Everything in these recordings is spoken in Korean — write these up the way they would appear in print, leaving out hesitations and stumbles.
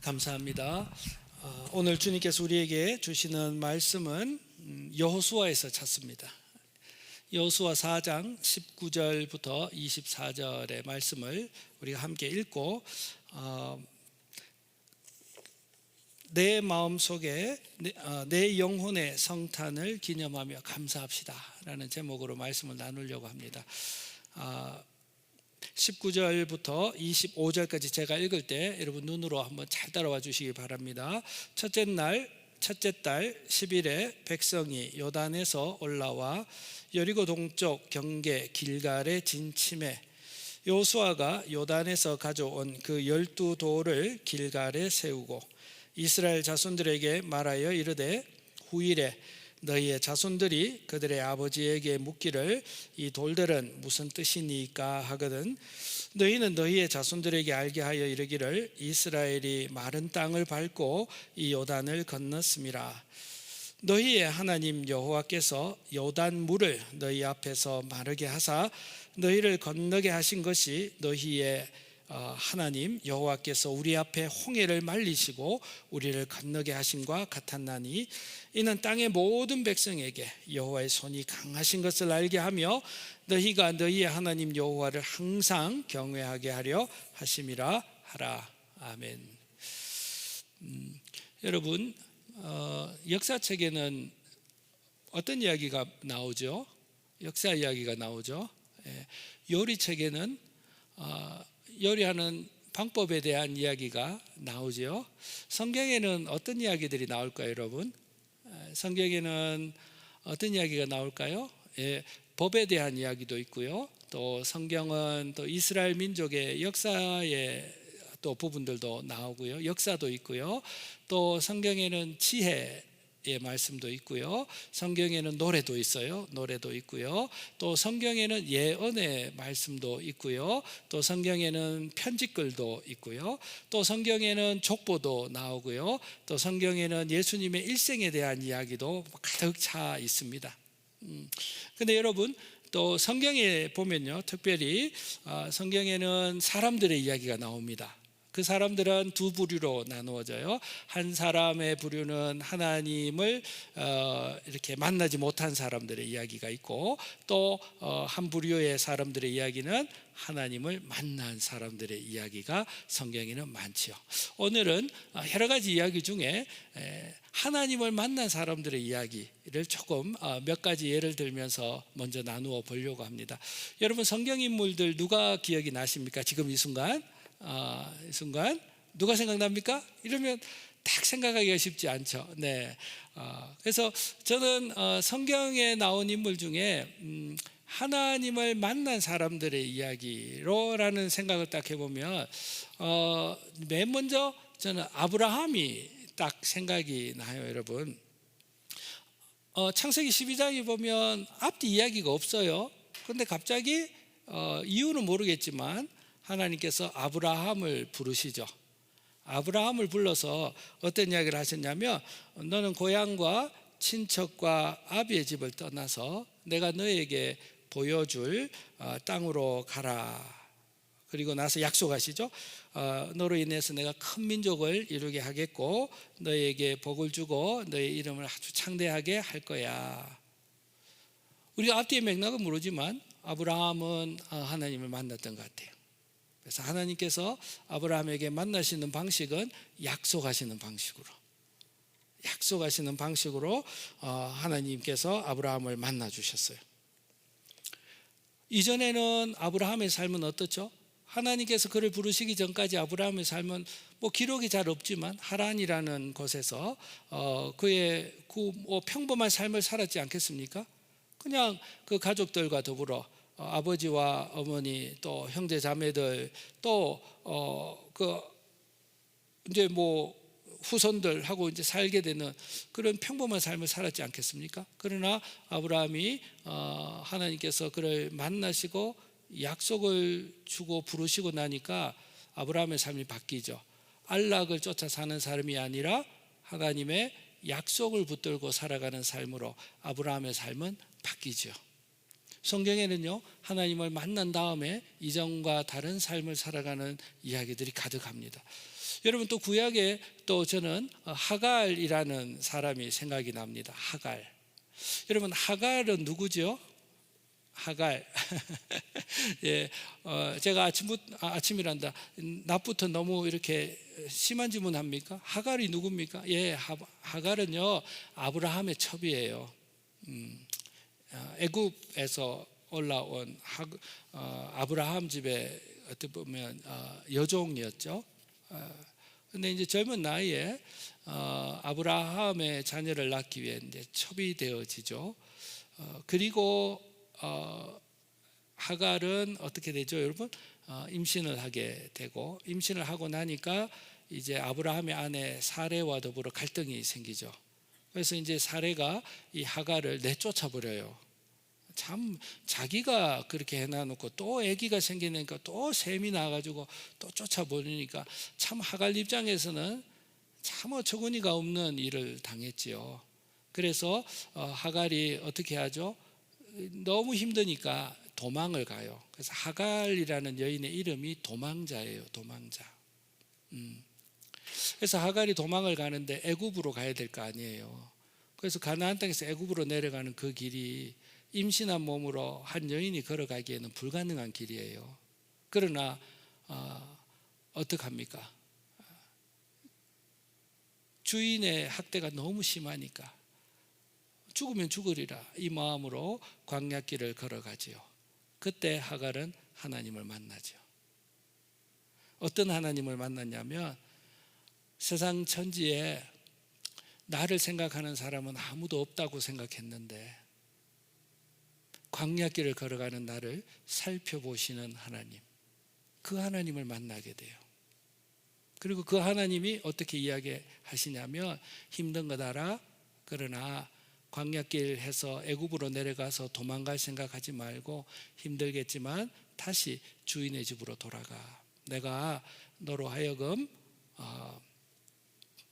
감사합니다. 오늘 주님께서 우리에게 주시는 말씀은 여호수아에서 찾습니다. 여호수아 4장 19절부터 24절의 말씀을 우리가 함께 읽고 내 마음속에 내 영혼의 성탄을 기념하며 감사합시다 라는 제목으로 말씀을 나누려고 합니다. 19절부터 25절까지 제가 읽을 때 여러분 눈으로 한번 잘 따라와 주시기 바랍니다. 첫째 달 10일에 백성이 요단에서 올라와 여리고 동쪽 경계 길갈에 진침해 여호수아가 요단에서 가져온 그 12돌을 길갈에 세우고 이스라엘 자손들에게 말하여 이르되 후일에 너희의 자손들이 그들의 아버지에게 묻기를 이 돌들은 무슨 뜻이니까 하거든 너희는 너희의 자손들에게 알게 하여 이르기를 이스라엘이 마른 땅을 밟고 이 요단을 건넜음이라. 너희의 하나님 여호와께서 요단 물을 너희 앞에서 마르게 하사 너희를 건너게 하신 것이 너희의 하나님 여호와께서 우리 앞에 홍해를 말리시고 우리를 건너게 하신과 같았나니 이는 땅의 모든 백성에게 여호와의 손이 강하신 것을 알게 하며 너희가 너희의 하나님 여호와를 항상 경외하게 하려 하심이라 하라. 아멘. 여러분 역사책에는 어떤 이야기가 나오죠? 역사 이야기가 나오죠. 요리책에는 요리하는 방법에 대한 이야기가 나오죠. 성경에는 어떤 이야기들이 나올까요, 여러분? 성경에는 어떤 이야기가 나올까요? 법에 대한 이야기도 있고요. 또 성경은 또 이스라엘 민족의 역사의 또 부분들도 나오고요. 역사도 있고요. 또 성경에는 지혜의 말씀도 있고요. 성경에는 노래도 있어요. 노래도 있고요. 또 성경에는 예언의 말씀도 있고요. 또 성경에는 편지글도 있고요. 또 성경에는 족보도 나오고요. 또 성경에는 예수님의 일생에 대한 이야기도 가득 차 있습니다. 근데 여러분 또 성경에 보면요, 특별히 성경에는 사람들의 이야기가 나옵니다. 그 사람들은 두 부류로 나누어져요. 한 사람의 부류는 하나님을 이렇게 만나지 못한 사람들의 이야기가 있고 또 한 부류의 사람들의 이야기는 하나님을 만난 사람들의 이야기가 성경에는 많지요. 오늘은 여러 가지 이야기 중에 하나님을 만난 사람들의 이야기를 조금 몇 가지 예를 들면서 먼저 나누어 보려고 합니다. 여러분 성경 인물들 누가 기억이 나십니까? 지금 이 순간 누가 생각납니까? 이러면 딱 생각하기가 쉽지 않죠. 네. 그래서 저는 성경에 나온 인물 중에 하나님을 만난 사람들의 이야기로라는 생각을 딱 해보면 맨 먼저 저는 아브라함이 딱 생각이 나요, 여러분. 창세기 12장에 보면 앞뒤 이야기가 없어요. 그런데 갑자기 이유는 모르겠지만 하나님께서 아브라함을 부르시죠. 아브라함을 불러서 어떤 이야기를 하셨냐면 너는 고향과 친척과 아비의 집을 떠나서 내가 너에게 보여줄 땅으로 가라. 그리고 나서 약속하시죠. 너로 인해서 내가 큰 민족을 이루게 하겠고 너에게 복을 주고 너의 이름을 아주 창대하게 할 거야. 우리가 앞뒤의 맥락은 모르지만 아브라함은 하나님을 만났던 것 같아요. 그래서 하나님께서 아브라함에게 만나시는 방식은 약속하시는 방식으로 하나님께서 아브라함을 만나 주셨어요. 이전에는 아브라함의 삶은 어떻죠? 하나님께서 그를 부르시기 전까지 아브라함의 삶은 기록이 잘 없지만 하란이라는 곳에서 그의 평범한 삶을 살았지 않겠습니까? 그냥 그 가족들과 더불어 아버지와 어머니 또 형제 자매들 또 이제 후손들하고 이제 살게 되는 그런 평범한 삶을 살았지 않겠습니까? 그러나 아브라함이 하나님께서 그를 만나시고 약속을 주고 부르시고 나니까 아브라함의 삶이 바뀌죠. 안락을 쫓아 사는 삶이 아니라 하나님의 약속을 붙들고 살아가는 삶으로 아브라함의 삶은 바뀌죠. 성경에는요, 하나님을 만난 다음에 이전과 다른 삶을 살아가는 이야기들이 가득합니다. 여러분, 또 구약에 또 저는 하갈이라는 사람이 생각이 납니다. 하갈. 여러분, 하갈은 누구죠? 하갈. 예, 제가 아침이란다. 낮부터 너무 이렇게 심한 질문 합니까? 하갈이 누굽니까? 예, 하갈은요, 아브라함의 첩이에요. 애굽에서 올라온 아브라함 집에 어떻게 보면 여종이었죠. 근데 이제 젊은 나이에 아브라함의 자녀를 낳기 위해 이제 첩이 되어지죠. 그리고 하갈은 어떻게 되죠, 여러분? 임신을 하게 되고, 임신을 하고 나니까 이제 아브라함의 아내 사레와 더불어 갈등이 생기죠. 그래서 이제 사레가 이 하갈을 내쫓아 버려요. 참, 자기가 그렇게 해놔놓고 또 아기가 생기니까 또 셈이 나가지고 또 쫓아버리니까 참 하갈 입장에서는 참 어처구니가 없는 일을 당했지요. 그래서 하갈이 어떻게 하죠? 너무 힘드니까 도망을 가요. 그래서 하갈이라는 여인의 이름이 도망자예요. 도망자. 그래서 하갈이 도망을 가는데 애굽으로 가야 될 거 아니에요. 그래서 가나안 땅에서 애굽으로 내려가는 그 길이 임신한 몸으로 한 여인이 걸어가기에는 불가능한 길이에요. 그러나 어떡합니까? 주인의 학대가 너무 심하니까 죽으면 죽으리라 이 마음으로 광야길을 걸어가지요. 그때 하갈은 하나님을 만나죠. 어떤 하나님을 만났냐면, 세상 천지에 나를 생각하는 사람은 아무도 없다고 생각했는데 광야길을 걸어가는 나를 살펴보시는 하나님, 그 하나님을 만나게 돼요. 그리고 그 하나님이 어떻게 이야기하시냐면, 힘든 것 알아? 그러나 광야길 해서 애굽으로 내려가서 도망갈 생각하지 말고 힘들겠지만 다시 주인의 집으로 돌아가. 내가 너로 하여금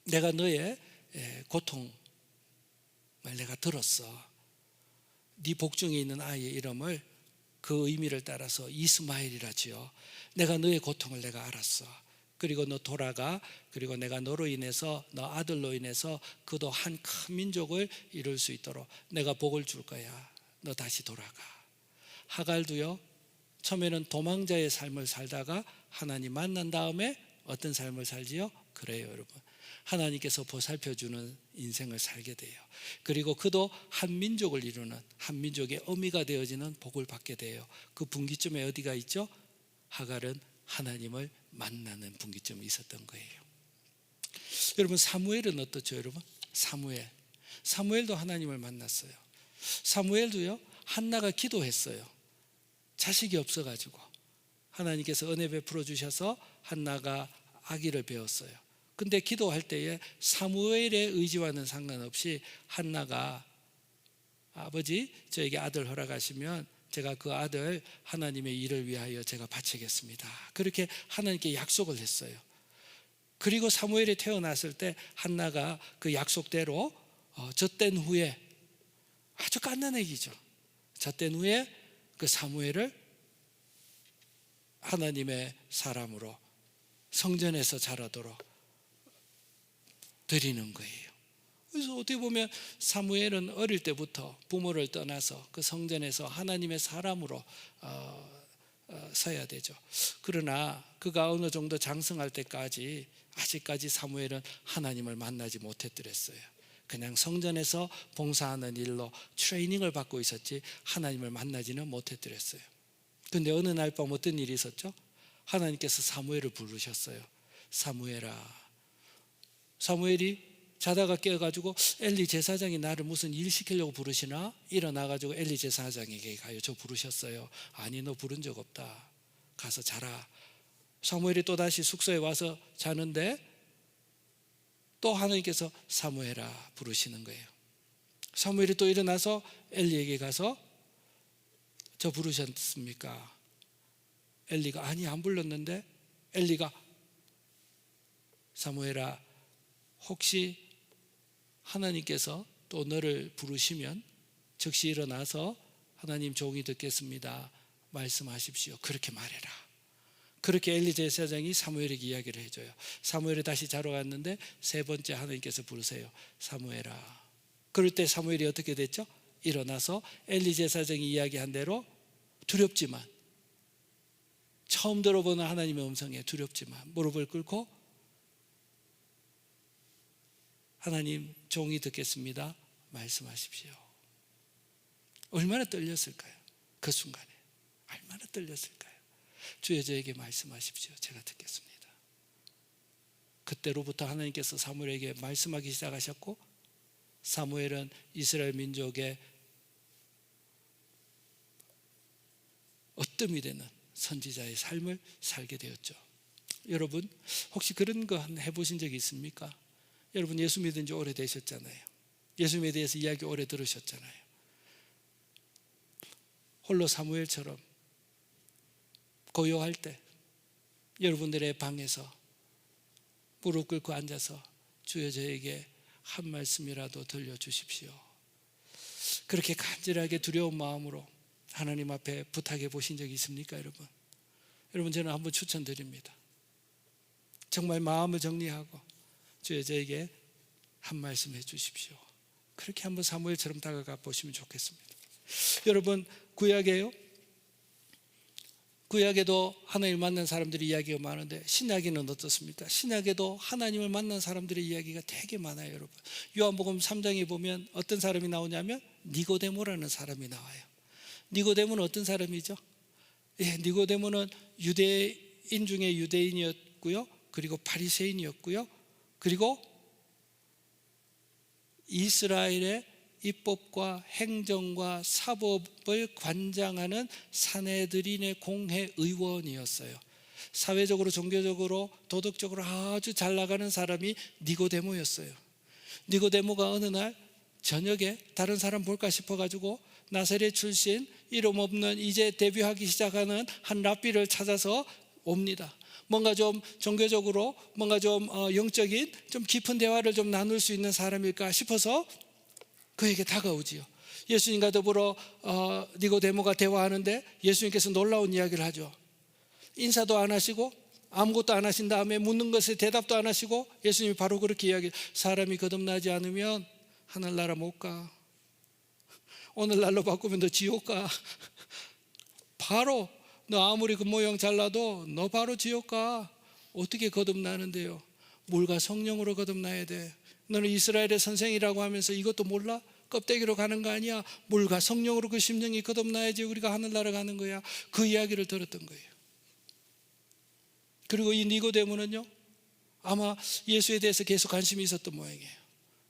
내가 너의 고통을 내가 들었어. 네 복중에 있는 아이의 이름을 그 의미를 따라서 이스마엘이라 지어. 내가 너의 고통을 내가 알았어. 그리고 너 돌아가. 그리고 내가 너로 인해서, 너 아들로 인해서 그도 한 큰 민족을 이룰 수 있도록 내가 복을 줄 거야. 너 다시 돌아가. 하갈도요, 처음에는 도망자의 삶을 살다가 하나님 만난 다음에 어떤 삶을 살지요? 그래요, 여러분. 하나님께서 보살펴주는 인생을 살게 돼요. 그리고 그도 한 민족을 이루는, 한 민족의 어미가 되어지는 복을 받게 돼요. 그 분기점에 어디가 있죠? 하갈은 하나님을 만나는 분기점이 있었던 거예요. 여러분, 사무엘은 어떻죠, 여러분? 사무엘도 하나님을 만났어요. 사무엘도요, 한나가 기도했어요. 자식이 없어가지고 하나님께서 은혜 베풀어 주셔서 한나가 아기를 배웠어요. 근데 기도할 때에 사무엘의 의지와는 상관없이 한나가, 아버지 저에게 아들 허락하시면 제가 그 아들 하나님의 일을 위하여 제가 바치겠습니다. 그렇게 하나님께 약속을 했어요. 그리고 사무엘이 태어났을 때 한나가 그 약속대로 젖된 후에, 아주 갓난 아기죠, 젖된 후에 그 사무엘을 하나님의 사람으로 성전에서 자라도록 드리는 거예요. 그래서 어떻게 보면 사무엘은 어릴 때부터 부모를 떠나서 그 성전에서 하나님의 사람으로 서야 되죠. 그러나 그가 어느 정도 장성할 때까지 아직까지 사무엘은 하나님을 만나지 못했더랬어요. 그냥 성전에서 봉사하는 일로 트레이닝을 받고 있었지 하나님을 만나지는 못했더랬어요. 근데 어느 날 밤 어떤 일이 있었죠? 하나님께서 사무엘을 부르셨어요. 사무엘아. 사무엘이 자다가 깨어가지고, 엘리 제사장이 나를 무슨 일 시키려고 부르시나? 일어나가지고 엘리 제사장에게 가요. 저 부르셨어요. 아니, 너 부른 적 없다. 가서 자라. 사무엘이 또다시 숙소에 와서 자는데 또 하나님께서 사무엘아 부르시는 거예요. 사무엘이 또 일어나서 엘리에게 가서 저 부르셨습니까? 엘리가 아니, 안 불렀는데, 엘리가 사무엘아, 혹시 하나님께서 또 너를 부르시면 즉시 일어나서 하나님 종이 듣겠습니다. 말씀하십시오. 그렇게 말해라. 그렇게 엘리 제사장이 사무엘에게 이야기를 해줘요. 사무엘이 다시 자러 갔는데 세 번째 하나님께서 부르세요. 사무엘아. 그럴 때 사무엘이 어떻게 됐죠? 일어나서 엘리 제사장이 이야기한 대로 두렵지만, 처음 들어보는 하나님의 음성에 두렵지만 무릎을 꿇고 하나님 종이 듣겠습니다. 말씀하십시오. 얼마나 떨렸을까요? 그 순간에 얼마나 떨렸을까요? 주여 저에게 말씀하십시오. 제가 듣겠습니다. 그때로부터 하나님께서 사무엘에게 말씀하기 시작하셨고, 사무엘은 이스라엘 민족의 어뜸이 되는 선지자의 삶을 살게 되었죠. 여러분 혹시 그런 거 해보신 적이 있습니까? 여러분 예수 믿은 지 오래되셨잖아요. 예수님에 대해서 이야기 오래 들으셨잖아요. 홀로 사무엘처럼 고요할 때 여러분들의 방에서 무릎 꿇고 앉아서 주여 저에게 한 말씀이라도 들려주십시오. 그렇게 간절하게 두려운 마음으로 하나님 앞에 부탁해 보신 적이 있습니까? 여러분 저는 한번 추천드립니다. 정말 마음을 정리하고 주여 저에게 한 말씀 해주십시오. 그렇게 한번 사무엘처럼 다가가 보시면 좋겠습니다. 여러분 구약에도 하나님을 만난 사람들의 이야기가 많은데 신약에는 어떻습니까? 신약에도 하나님을 만난 사람들의 이야기가 되게 많아요. 여러분 요한복음 3장에 보면 어떤 사람이 나오냐면 니고데모라는 사람이 나와요. 니고데모는 어떤 사람이죠? 니고데모는 유대인 중에 유대인이었고요, 그리고 바리새인이었고요, 그리고 이스라엘의 입법과 행정과 사법을 관장하는 산헤드린의 공회의원이었어요. 사회적으로 종교적으로 도덕적으로 아주 잘 나가는 사람이 니고데모였어요. 니고데모가 어느 날 저녁에 다른 사람 볼까 싶어가지고 나사렛 출신 이름 없는 이제 데뷔하기 시작하는 한 랍비를 찾아서 옵니다. 뭔가 좀 종교적으로 뭔가 좀 영적인 좀 깊은 대화를 좀 나눌 수 있는 사람일까 싶어서 그에게 다가오지요. 예수님과 더불어 니고데모가 대화하는데 예수님께서 놀라운 이야기를 하죠. 인사도 안 하시고 아무것도 안 하신 다음에 묻는 것에 대답도 안 하시고 예수님이 바로 그렇게 이야기해요. 사람이 거듭나지 않으면 하늘나라 못 가. 오늘날로 바꾸면 너 지옥 가. 바로 너 아무리 그 모양 잘나도 너 바로 지옥 가. 어떻게 거듭나는데요? 물과 성령으로 거듭나야 돼. 너는 이스라엘의 선생이라고 하면서 이것도 몰라? 껍데기로 가는 거 아니야? 물과 성령으로 그 심령이 거듭나야지 우리가 하늘나라 가는 거야. 그 이야기를 들었던 거예요. 그리고 이 니고데모는요, 아마 예수에 대해서 계속 관심이 있었던 모양이에요.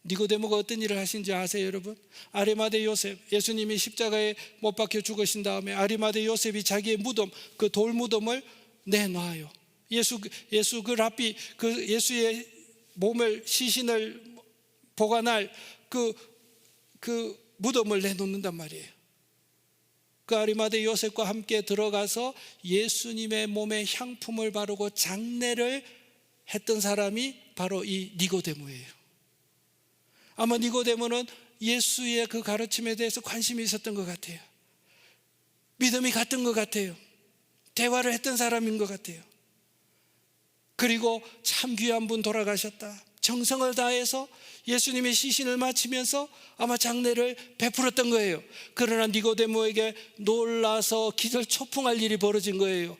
니고데모가 어떤 일을 하신지 아세요, 여러분? 아리마대 요셉, 예수님이 십자가에 못 박혀 죽으신 다음에 아리마대 요셉이 자기의 무덤, 그 돌 무덤을 내놔요. 예수 그 랍비, 그 예수의 몸을, 시신을 보관할 그 무덤을 내놓는단 말이에요. 그 아리마대 요셉과 함께 들어가서 예수님의 몸에 향품을 바르고 장례를 했던 사람이 바로 이 니고데모예요. 아마 니고데모는 예수의 그 가르침에 대해서 관심이 있었던 것 같아요. 믿음이 같은 것 같아요. 대화를 했던 사람인 것 같아요. 그리고 참 귀한 분 돌아가셨다. 정성을 다해서 예수님의 시신을 마치면서 아마 장례를 베풀었던 거예요. 그러나 니고데모에게 놀라서 기절초풍할 일이 벌어진 거예요.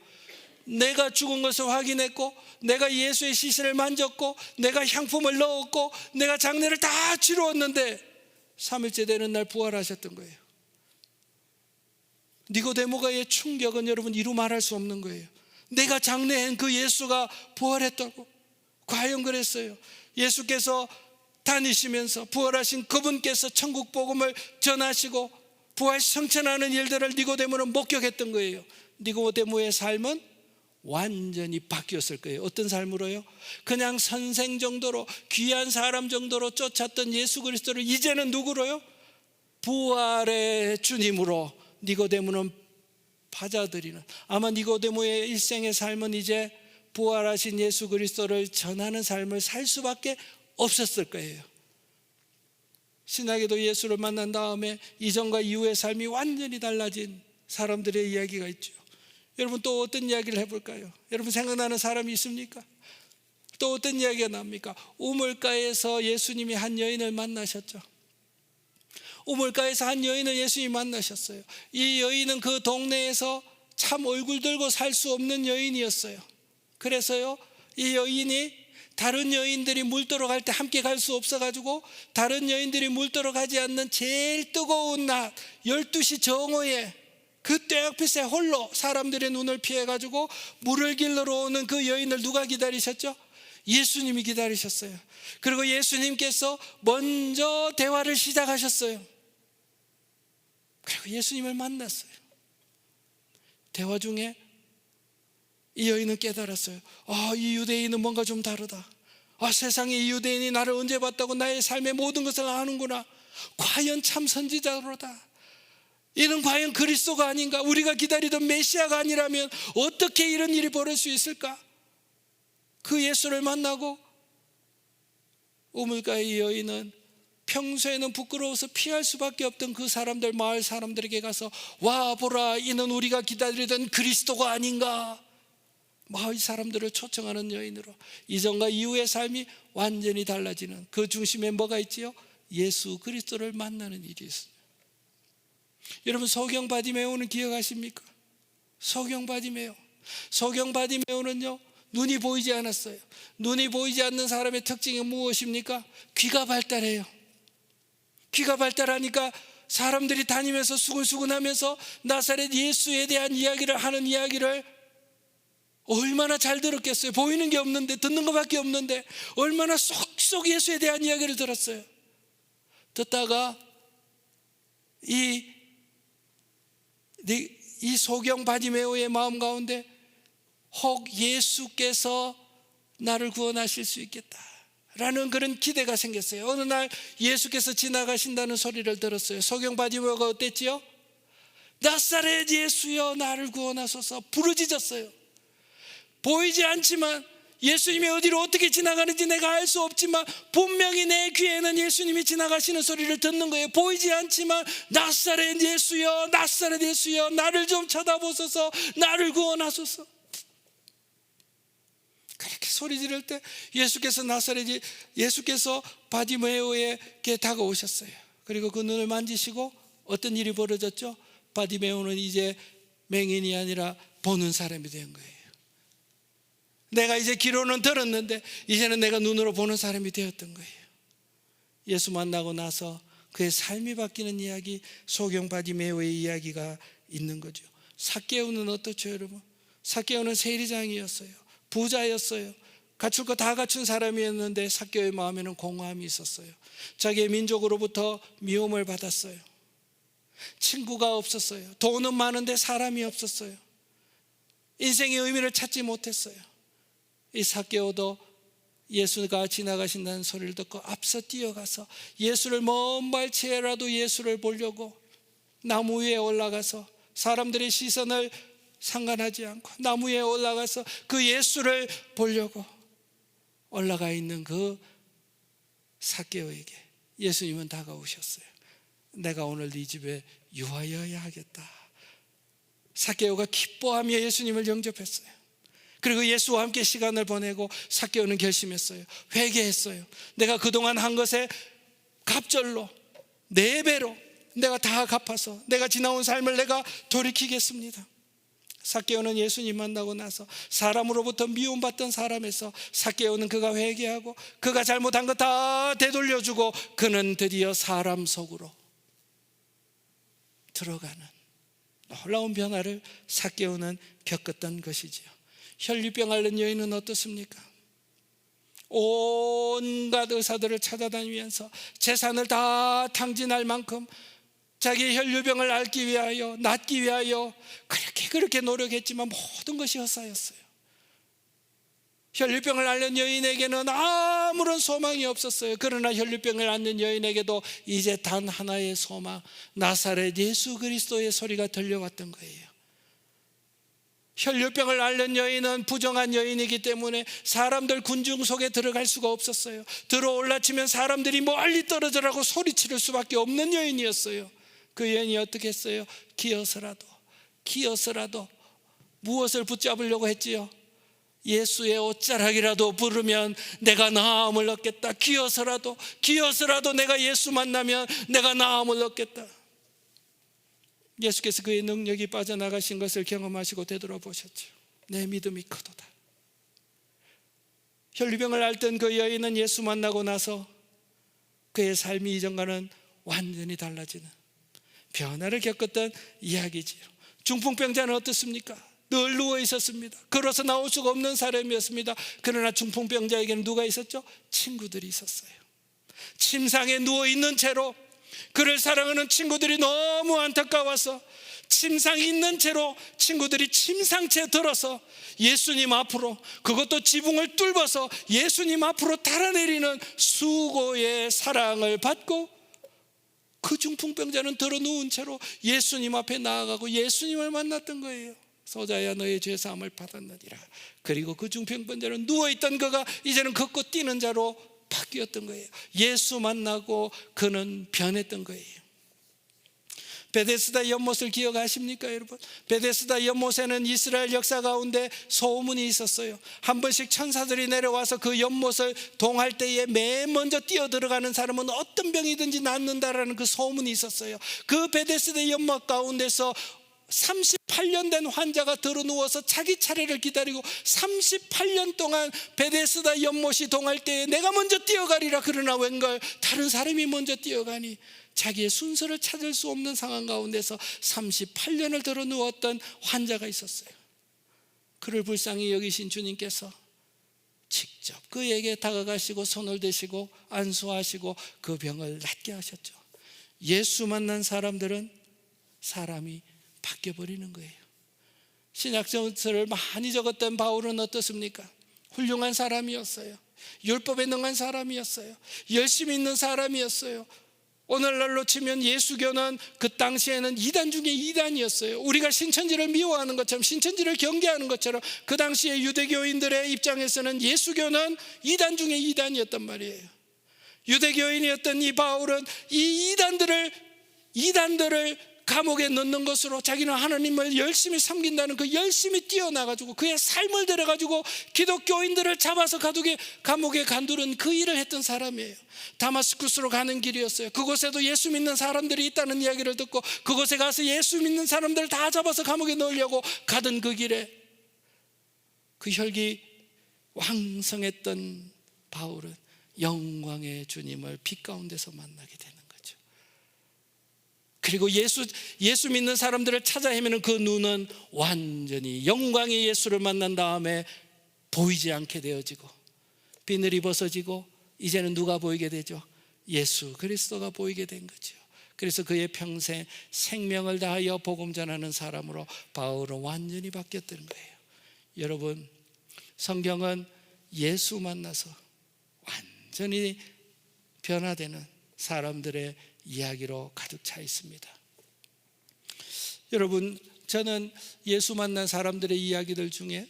내가 죽은 것을 확인했고, 내가 예수의 시신을 만졌고, 내가 향품을 넣었고, 내가 장례를 다 치루었는데 3일째 되는 날 부활하셨던 거예요. 니고데모가의 충격은 여러분 이루 말할 수 없는 거예요. 내가 장례한 그 예수가 부활했다고? 과연 그랬어요? 예수께서 다니시면서 부활하신 그분께서 천국 복음을 전하시고 부활 성천하는 일들을 니고데모는 목격했던 거예요. 니고데모의 삶은 완전히 바뀌었을 거예요. 어떤 삶으로요? 그냥 선생 정도로, 귀한 사람 정도로 쫓았던 예수 그리스도를 이제는 누구로요? 부활의 주님으로 니고데모는 받아들이는, 아마 니고데모의 일생의 삶은 이제 부활하신 예수 그리스도를 전하는 삶을 살 수밖에 없었을 거예요. 신약에도 예수를 만난 다음에 이전과 이후의 삶이 완전히 달라진 사람들의 이야기가 있죠. 여러분 또 어떤 이야기를 해볼까요? 여러분 생각나는 사람이 있습니까? 또 어떤 이야기가 납니까? 우물가에서 예수님이 한 여인을 만나셨죠. 우물가에서 한 여인을 예수님이 만나셨어요. 이 여인은 그 동네에서 참 얼굴 들고 살 수 없는 여인이었어요. 그래서요, 이 여인이 다른 여인들이 물들어 갈 때 함께 갈 수 없어가지고 다른 여인들이 물들어 가지 않는 제일 뜨거운 낮 12시 정오에 그 떼약빛에 홀로 사람들의 눈을 피해가지고 물을 길러러 오는 그 여인을 누가 기다리셨죠? 예수님이 기다리셨어요. 그리고 예수님께서 먼저 대화를 시작하셨어요. 그리고 예수님을 만났어요. 대화 중에 이 여인은 깨달았어요. 이 유대인은 뭔가 좀 다르다. 세상에 이 유대인이 나를 언제 봤다고 나의 삶의 모든 것을 아는구나. 과연 참 선지자로다. 이는 과연 그리스도가 아닌가? 우리가 기다리던 메시아가 아니라면 어떻게 이런 일이 벌어질 수 있을까? 그 예수를 만나고 우물가의 이 여인은 평소에는 부끄러워서 피할 수밖에 없던 그 사람들, 마을 사람들에게 가서 와 보라, 이는 우리가 기다리던 그리스도가 아닌가? 마을 사람들을 초청하는 여인으로 이전과 이후의 삶이 완전히 달라지는 그 중심에 뭐가 있지요? 예수 그리스도를 만나는 일이 있어요. 여러분 소경 바디메오는 기억하십니까? 소경 바디메오는요 눈이 보이지 않았어요. 눈이 보이지 않는 사람의 특징이 무엇입니까? 귀가 발달해요. 귀가 발달하니까 사람들이 다니면서 수근수근하면서 나사렛 예수에 대한 이야기를 하는 이야기를 얼마나 잘 들었겠어요. 보이는 게 없는데, 듣는 것밖에 없는데 얼마나 쏙쏙 예수에 대한 이야기를 들었어요. 듣다가 이 소경 바디메오의 마음 가운데 혹 예수께서 나를 구원하실 수 있겠다 라는 그런 기대가 생겼어요. 어느 날 예수께서 지나가신다는 소리를 들었어요. 소경 바디메오가 어땠지요? 나사렛 예수여 나를 구원하소서 부르짖었어요. 보이지 않지만 예수님이 어디로 어떻게 지나가는지 내가 알 수 없지만 분명히 내 귀에는 예수님이 지나가시는 소리를 듣는 거예요. 보이지 않지만 나사렛 예수여 나사렛 예수여 나를 좀 쳐다보소서 나를 구원하소서. 그렇게 소리 지를 때 예수께서 바디메오에게 다가오셨어요. 그리고 그 눈을 만지시고 어떤 일이 벌어졌죠? 바디메오는 이제 맹인이 아니라 보는 사람이 된 거예요. 내가 이제 귀로는 들었는데 이제는 내가 눈으로 보는 사람이 되었던 거예요. 예수 만나고 나서 그의 삶이 바뀌는 이야기, 소경 바디메오의 이야기가 있는 거죠. 삭개오는 어떻죠 여러분? 삭개오는 세리장이었어요. 부자였어요. 갖출 거 다 갖춘 사람이었는데 삭개오의 마음에는 공허함이 있었어요. 자기의 민족으로부터 미움을 받았어요. 친구가 없었어요. 돈은 많은데 사람이 없었어요. 인생의 의미를 찾지 못했어요. 이 삭개오도 예수가 지나가신다는 소리를 듣고 앞서 뛰어가서 예수를 먼 발치에라도 예수를 보려고 나무 위에 올라가서 사람들의 시선을 상관하지 않고 나무 위에 올라가서 그 예수를 보려고 올라가 있는 그 삭개오에게 예수님은 다가오셨어요. 내가 오늘 네 집에 유하여야 하겠다. 삭개오가 기뻐하며 예수님을 영접했어요. 그리고 예수와 함께 시간을 보내고 삭개오는 결심했어요. 회개했어요. 내가 그동안 한 것에 갑절로 4배로 내가 다 갚아서 내가 지나온 삶을 내가 돌이키겠습니다. 삭개오는 예수님 만나고 나서 사람으로부터 미움받던 사람에서 삭개오는 그가 회개하고 그가 잘못한 거 다 되돌려주고 그는 드디어 사람 속으로 들어가는 놀라운 변화를 삭개오는 겪었던 것이지요. 혈류병 앓는 여인은 어떻습니까? 온갖 의사들을 찾아다니면서 재산을 다 탕진할 만큼 자기의 혈류병을 앓기 위하여 낫기 위하여 그렇게 노력했지만 모든 것이 헛사였어요. 혈류병을 앓는 여인에게는 아무런 소망이 없었어요. 그러나 혈류병을 앓는 여인에게도 이제 단 하나의 소망, 나사렛 예수 그리스도의 소리가 들려왔던 거예요. 혈류병을 앓는 여인은 부정한 여인이기 때문에 사람들 군중 속에 들어갈 수가 없었어요. 들어올라치면 사람들이 멀리 떨어져라고 소리치를 수밖에 없는 여인이었어요. 그 여인이 어떻게 했어요? 기어서라도 무엇을 붙잡으려고 했지요? 예수의 옷자락이라도 부르면 내가 나음을 얻겠다. 기어서라도 내가 예수 만나면 내가 나음을 얻겠다. 예수께서 그의 능력이 빠져나가신 것을 경험하시고 되돌아보셨죠. 내 믿음이 크도다. 혈류병을 앓던 그 여인은 예수 만나고 나서 그의 삶이 이전과는 완전히 달라지는 변화를 겪었던 이야기지요. 중풍병자는 어떻습니까? 늘 누워 있었습니다. 걸어서 나올 수가 없는 사람이었습니다. 그러나 중풍병자에게는 누가 있었죠? 친구들이 있었어요. 침상에 누워 있는 채로 그를 사랑하는 친구들이 너무 안타까워서 침상에 있는 채로 친구들이 침상채 들어서 예수님 앞으로, 그것도 지붕을 뚫어서 예수님 앞으로 달아내리는 수고의 사랑을 받고, 그 중풍병자는 들어 누운 채로 예수님 앞에 나아가고 예수님을 만났던 거예요. 소자야 너의 죄사함을 받았느니라. 그리고 그 중풍병자는 누워있던 그가 이제는 걷고 뛰는 자로 바뀌었던 거예요. 예수 만나고 그는 변했던 거예요. 베데스다 연못을 기억하십니까 여러분? 베데스다 연못에는 이스라엘 역사 가운데 소문이 있었어요. 한 번씩 천사들이 내려와서 그 연못을 동할 때에 맨 먼저 뛰어 들어가는 사람은 어떤 병이든지 낫는다라는 그 소문이 있었어요. 그 베데스다 연못 가운데서 38년 된 환자가 들어누워서 자기 차례를 기다리고 38년 동안 베데스다 연못이 동할 때에 내가 먼저 뛰어가리라. 그러나 웬걸 다른 사람이 먼저 뛰어가니 자기의 순서를 찾을 수 없는 상황 가운데서 38년을 들어누웠던 환자가 있었어요. 그를 불쌍히 여기신 주님께서 직접 그에게 다가가시고 손을 대시고 안수하시고 그 병을 낫게 하셨죠. 예수 만난 사람들은 사람이 바뀌어버리는 거예요. 신약성서를 많이 적었던 바울은 어떻습니까? 훌륭한 사람이었어요. 율법에 능한 사람이었어요. 열심히 있는 사람이었어요. 오늘날로 치면 예수교는 그 당시에는 이단 중에 이단이었어요. 우리가 신천지를 미워하는 것처럼, 신천지를 경계하는 것처럼 그 당시에 유대교인들의 입장에서는 예수교는 이단 중에 이단이었단 말이에요. 유대교인이었던 이 바울은 이 이단들을 감옥에 넣는 것으로 자기는 하나님을 열심히 섬긴다는 그 열심히 뛰어나가지고 그의 삶을 들여가지고 기독교인들을 잡아서 감옥에 간두는 그 일을 했던 사람이에요. 다마스쿠스로 가는 길이었어요. 그곳에도 예수 믿는 사람들이 있다는 이야기를 듣고 그곳에 가서 예수 믿는 사람들을 다 잡아서 감옥에 넣으려고 가던 그 길에 그 혈기 왕성했던 바울은 영광의 주님을 빛 가운데서 만나게 되는 거죠. 그리고 예수 믿는 사람들을 찾아 헤매는 그 눈은 완전히 영광의 예수를 만난 다음에 보이지 않게 되어지고 비늘이 벗어지고 이제는 누가 보이게 되죠? 예수 그리스도가 보이게 된 거죠. 그래서 그의 평생 생명을 다하여 복음 전하는 사람으로 바울은 완전히 바뀌었던 거예요. 여러분, 성경은 예수 만나서 완전히 변화되는 사람들의 이야기로 가득 차 있습니다. 여러분, 저는 예수 만난 사람들의 이야기들 중에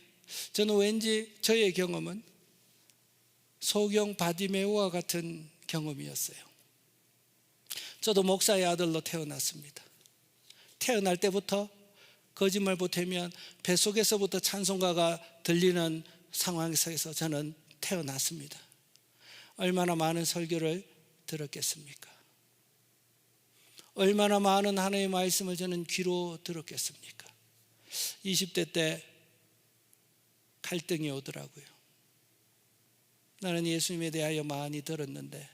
저는 왠지 저의 경험은 소경 바디메오와 같은 경험이었어요. 저도 목사의 아들로 태어났습니다. 태어날 때부터 거짓말 보태면 뱃속에서부터 찬송가가 들리는 상황에서 저는 태어났습니다. 얼마나 많은 설교를 들었겠습니까? 얼마나 많은 하나님의 말씀을 저는 귀로 들었겠습니까? 20대 때 갈등이 오더라고요. 나는 예수님에 대하여 많이 들었는데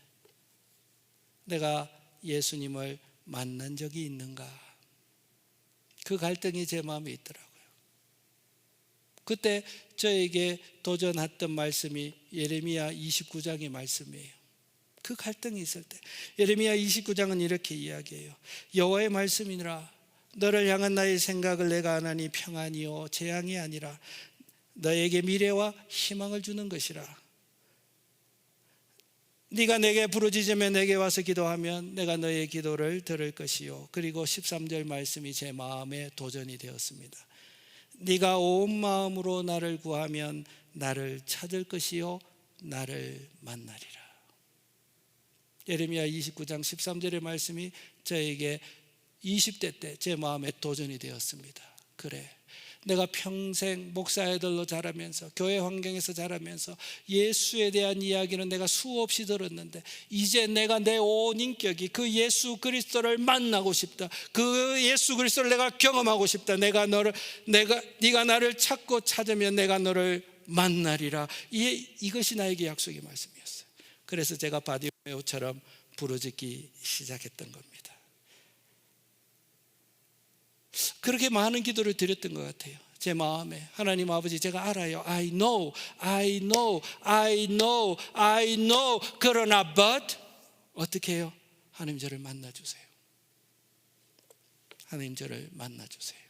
내가 예수님을 만난 적이 있는가? 그 갈등이 제 마음에 있더라고요. 그때 저에게 도전했던 말씀이 예레미야 29장의 말씀이에요. 그 갈등이 있을 때 예레미야 29장은 이렇게 이야기해요. 여호와의 말씀이니라. 너를 향한 나의 생각을 내가 아나니 평안이요 재앙이 아니라 너에게 미래와 희망을 주는 것이라. 네가 내게 부르짖으며 내게 와서 기도하면 내가 너의 기도를 들을 것이요. 그리고 13절 말씀이 제 마음에 도전이 되었습니다. 네가 온 마음으로 나를 구하면 나를 찾을 것이요 나를 만나리라. 예레미야 29장 13절의 말씀이 저에게 20대 때 제 마음에 도전이 되었습니다. 그래, 내가 평생 목사애들로 자라면서 교회 환경에서 자라면서 예수에 대한 이야기는 내가 수없이 들었는데 이제 내가 내 온 인격이 그 예수 그리스도를 만나고 싶다. 그 예수 그리스도를 내가 경험하고 싶다. 네가 나를 찾고 찾으면 내가 너를 만나리라. 이것이 나에게 약속의 말씀이었어요. 그래서 제가 바디메오처럼 부르짖기 시작했던 겁니다. 그렇게 많은 기도를 드렸던 것 같아요. 제 마음에 하나님 아버지, 제가 알아요. I know. 그러나 but 어떻게 해요? 하나님 저를 만나주세요. 하나님 저를 만나주세요.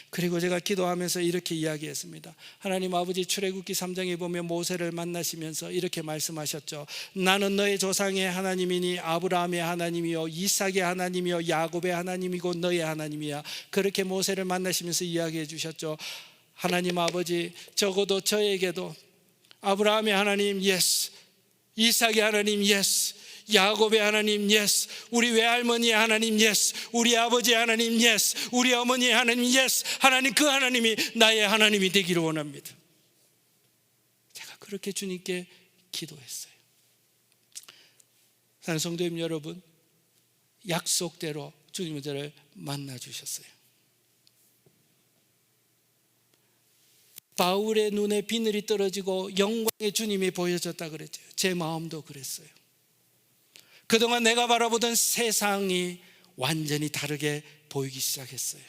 그리고 제가 기도하면서 이렇게 이야기했습니다. 하나님 아버지, 출애굽기 3장에 보면 모세를 만나시면서 이렇게 말씀하셨죠. 나는 너의 조상의 하나님이니 아브라함의 하나님이요 이삭의 하나님이요 야곱의 하나님이고 너의 하나님이야. 그렇게 모세를 만나시면서 이야기해 주셨죠. 하나님 아버지, 적어도 저에게도 아브라함의 하나님 yes, 이삭의 하나님 yes, 야곱의 하나님 yes, 우리 외할머니의 하나님 yes, 우리 아버지의 하나님 yes, 우리 어머니의 하나님 yes, 하나님 그 하나님이 나의 하나님이 되기를 원합니다. 제가 그렇게 주님께 기도했어요. 사랑하는 성도님 여러분, 약속대로 주님은 저를 만나주셨어요. 바울의 눈에 비늘이 떨어지고 영광의 주님이 보여졌다 그랬죠. 제 마음도 그랬어요. 그동안 내가 바라보던 세상이 완전히 다르게 보이기 시작했어요.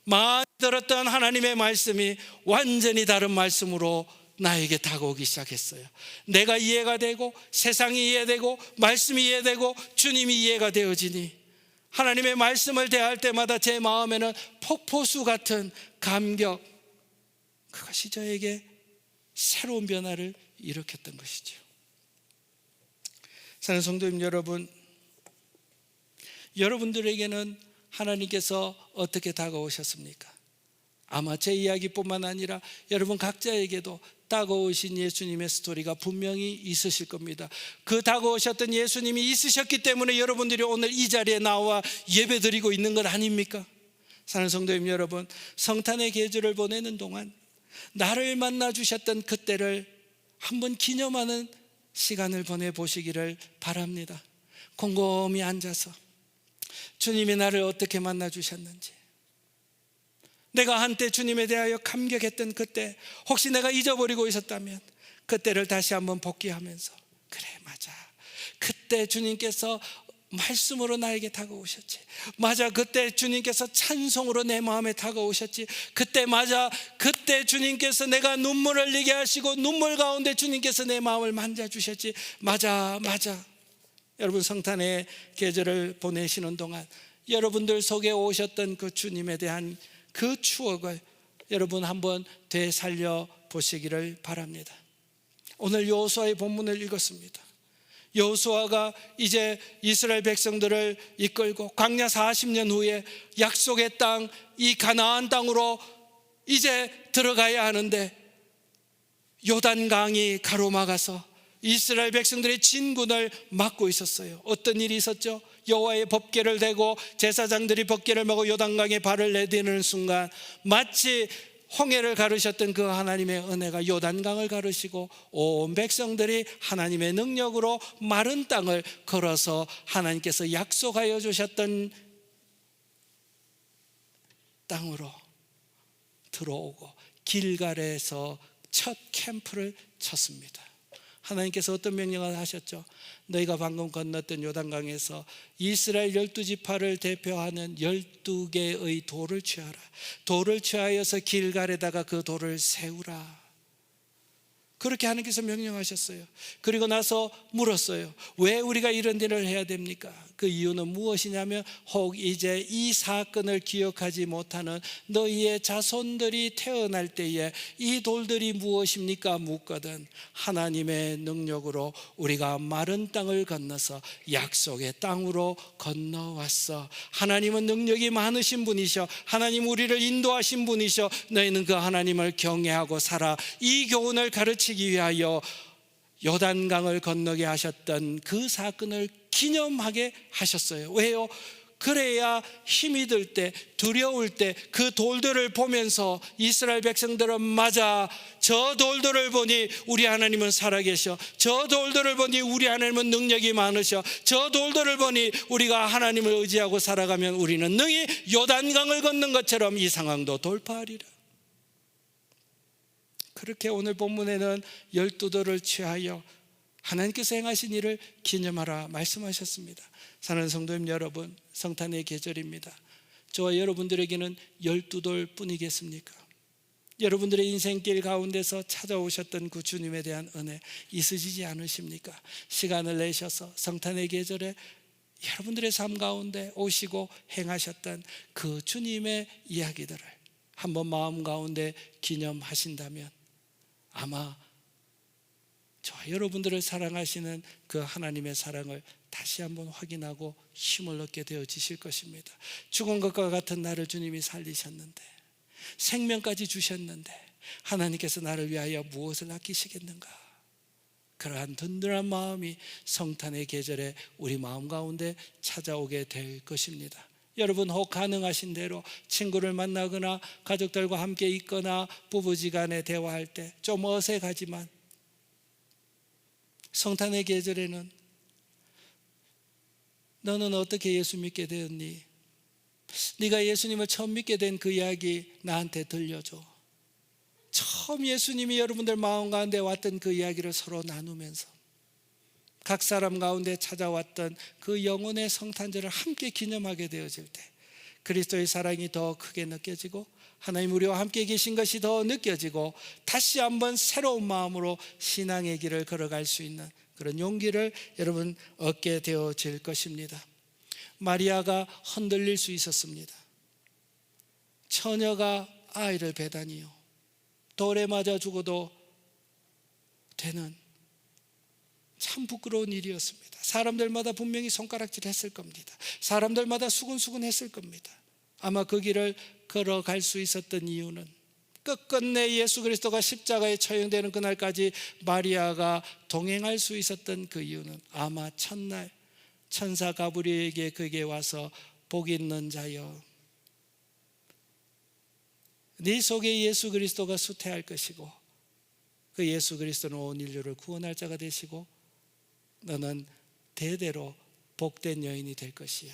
많이 들었던 하나님의 말씀이 완전히 다른 말씀으로 나에게 다가오기 시작했어요. 내가 이해가 되고 세상이 이해되고 말씀이 이해되고 주님이 이해가 되어지니 하나님의 말씀을 대할 때마다 제 마음에는 폭포수 같은 감격, 그것이 저에게 새로운 변화를 일으켰던 것이죠. 사랑하는 성도님 여러분, 여러분들에게는 하나님께서 어떻게 다가오셨습니까? 아마 제 이야기뿐만 아니라 여러분 각자에게도 다가오신 예수님의 스토리가 분명히 있으실 겁니다. 그 다가오셨던 예수님이 있으셨기 때문에 여러분들이 오늘 이 자리에 나와 예배드리고 있는 것 아닙니까? 사랑하는 성도님 여러분, 성탄의 계절을 보내는 동안 나를 만나주셨던 그때를 한번 기념하는 시간을 보내보시기를 바랍니다. 곰곰이 앉아서 주님이 나를 어떻게 만나주셨는지, 내가 한때 주님에 대하여 감격했던 그때, 혹시 내가 잊어버리고 있었다면 그때를 다시 한번 복귀하면서 그래 맞아, 그때 주님께서 말씀으로 나에게 다가오셨지, 맞아 그때 주님께서 찬송으로 내 마음에 다가오셨지, 그때 맞아 그때 주님께서 내가 눈물을 흘리게 하시고 눈물 가운데 주님께서 내 마음을 만져주셨지, 맞아. 여러분 성탄의 계절을 보내시는 동안 여러분들 속에 오셨던 그 주님에 대한 그 추억을 여러분 한번 되살려 보시기를 바랍니다. 오늘 여호수아의 본문을 읽었습니다. 여호수아가 이제 이스라엘 백성들을 이끌고 광야 40년 후에 약속의 땅, 이 가나안 땅으로 이제 들어가야 하는데 요단강이 가로막아서 이스라엘 백성들의 진군을 막고 있었어요. 어떤 일이 있었죠? 여호와의 법궤를 대고 제사장들이 법궤를 메고 요단강에 발을 내디는 순간 마치 홍해를 가르셨던 그 하나님의 은혜가 요단강을 가르시고 온 백성들이 하나님의 능력으로 마른 땅을 걸어서 하나님께서 약속하여 주셨던 땅으로 들어오고 길갈에서 첫 캠프를 쳤습니다. 하나님께서 어떤 명령을 하셨죠? 너희가 방금 건넜던 요단강에서 이스라엘 12지파를 대표하는 12개의 돌을 취하라. 돌을 취하여서 길갈에다가 그 돌을 세우라. 그렇게 하나님께서 명령하셨어요. 그리고 나서 물었어요. 왜 우리가 이런 일을 해야 됩니까? 그 이유는 무엇이냐면 혹 이제 이 사건을 기억하지 못하는 너희의 자손들이 태어날 때에 이 돌들이 무엇입니까? 묻거든 하나님의 능력으로 우리가 마른 땅을 건너서 약속의 땅으로 건너왔어. 하나님은 능력이 많으신 분이셔. 하나님 우리를 인도하신 분이셔. 너희는 그 하나님을 경외하고 살아. 이 교훈을 가르치기 위하여 요단강을 건너게 하셨던 그 사건을 기념하게 하셨어요. 왜요? 그래야 힘이 들 때, 두려울 때 그 돌들을 보면서 이스라엘 백성들은 맞아, 저 돌들을 보니 우리 하나님은 살아계셔. 저 돌들을 보니 우리 하나님은 능력이 많으셔. 저 돌들을 보니 우리가 하나님을 의지하고 살아가면 우리는 능히 요단강을 걷는 것처럼 이 상황도 돌파하리라. 그렇게 오늘 본문에는 12돌을 취하여 하나님께서 행하신 일을 기념하라 말씀하셨습니다. 사랑하는 성도님 여러분, 성탄의 계절입니다. 저와 여러분들에게는 12돌 뿐이겠습니까? 여러분들의 인생길 가운데서 찾아오셨던 그 주님에 대한 은혜 잊으시지 않으십니까? 시간을 내셔서 성탄의 계절에 여러분들의 삶 가운데 오시고 행하셨던 그 주님의 이야기들을 한번 마음 가운데 기념하신다면 아마 저와 여러분들을 사랑하시는 그 하나님의 사랑을 다시 한번 확인하고 힘을 얻게 되어지실 것입니다. 죽은 것과 같은 나를 주님이 살리셨는데, 생명까지 주셨는데 하나님께서 나를 위하여 무엇을 아끼시겠는가? 그러한 든든한 마음이 성탄의 계절에 우리 마음 가운데 찾아오게 될 것입니다. 여러분 혹 가능하신 대로 친구를 만나거나 가족들과 함께 있거나 부부지간에 대화할 때 좀 어색하지만 성탄의 계절에는 너는 어떻게 예수 믿게 되었니? 네가 예수님을 처음 믿게 된 그 이야기 나한테 들려줘. 처음 예수님이 여러분들 마음 가운데 왔던 그 이야기를 서로 나누면서 각 사람 가운데 찾아왔던 그 영혼의 성탄절을 함께 기념하게 되어질 때 그리스도의 사랑이 더 크게 느껴지고 하나님 우리와 함께 계신 것이 더 느껴지고 다시 한번 새로운 마음으로 신앙의 길을 걸어갈 수 있는 그런 용기를 여러분 얻게 되어질 것입니다. 마리아가 흔들릴 수 있었습니다. 처녀가 아이를 배다니요, 돌에 맞아 죽어도 되는 참 부끄러운 일이었습니다. 사람들마다 분명히 손가락질 했을 겁니다. 사람들마다 수근수근 했을 겁니다. 아마 그 길을 걸어갈 수 있었던 이유는 끝끝내 예수 그리스도가 십자가에 처형되는 그날까지 마리아가 동행할 수 있었던 그 이유는 아마 첫날 천사 가브리엘에게 그에게 와서 복 있는 자여, 네 속에 예수 그리스도가 수태할 것이고 그 예수 그리스도는 온 인류를 구원할 자가 되시고 너는 대대로 복된 여인이 될 것이야.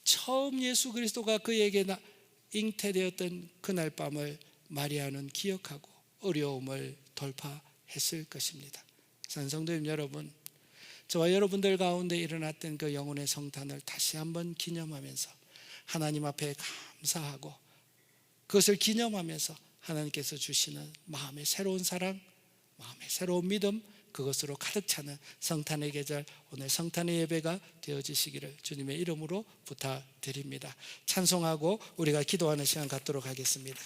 처음 예수 그리스도가 그에게 잉태되었던 그날 밤을 마리아는 기억하고 어려움을 돌파했을 것입니다. 성도님 여러분, 저와 여러분들 가운데 일어났던 그 영혼의 성탄을 다시 한번 기념하면서 하나님 앞에 감사하고 그것을 기념하면서 하나님께서 주시는 마음의 새로운 사랑, 마음의 새로운 믿음, 그것으로 가득 차는 성탄의 계절, 오늘 성탄의 예배가 되어지시기를 주님의 이름으로 부탁드립니다. 찬송하고 우리가 기도하는 시간 갖도록 하겠습니다.